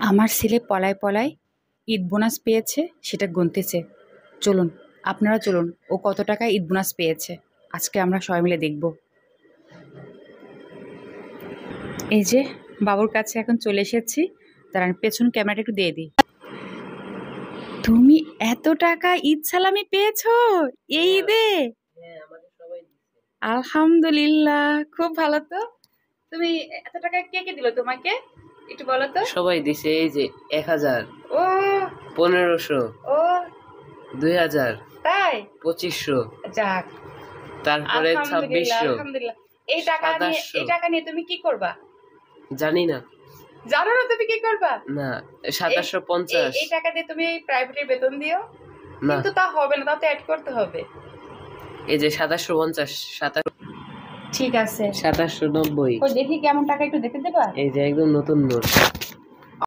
আমার ছেলে পলায় পলায় ঈদ বোনাস পেয়েছে, সেটা গুনতেছে। চলুন, আপনারা চলুন, ও কত টাকা ঈদ বোনাস পেয়েছে আজকে আমরা সবাই মিলে দেখব। এই যে বাবুর কাছে এখন চলে এসেছি, তার পেছন ক্যামেরাটা একটু দিয়ে দিই। তুমি এত টাকা ঈদ সালামি পেয়েছো এই ঈদে? আলহামদুলিল্লাহ, খুব ভালো। তো তুমি এত টাকা কে কে দিল তোমাকে একটু বলো তো। সবাই দিছে। এই যে 1000, ও 1500, ও 2000, তাই 2500, যাক, তারপরে আলহামদুলিল্লাহ 2600, আলহামদুলিল্লাহ। এই টাকা নিয়ে তুমি কি করবা? জানি না। জানো না তুমি কি করবা? না, 2750। এই টাকা দিয়ে তুমি প্রাইভেটের বেতন দিও? না, কিন্তু তা হবে না, তাও তো অ্যাড করতে হবে। এই যে 2750, 27, ঠিক আছে, 2790। দেখি কেমন টাকা একটু দেখতে দেবা। এই যে একদম নতুন নোট।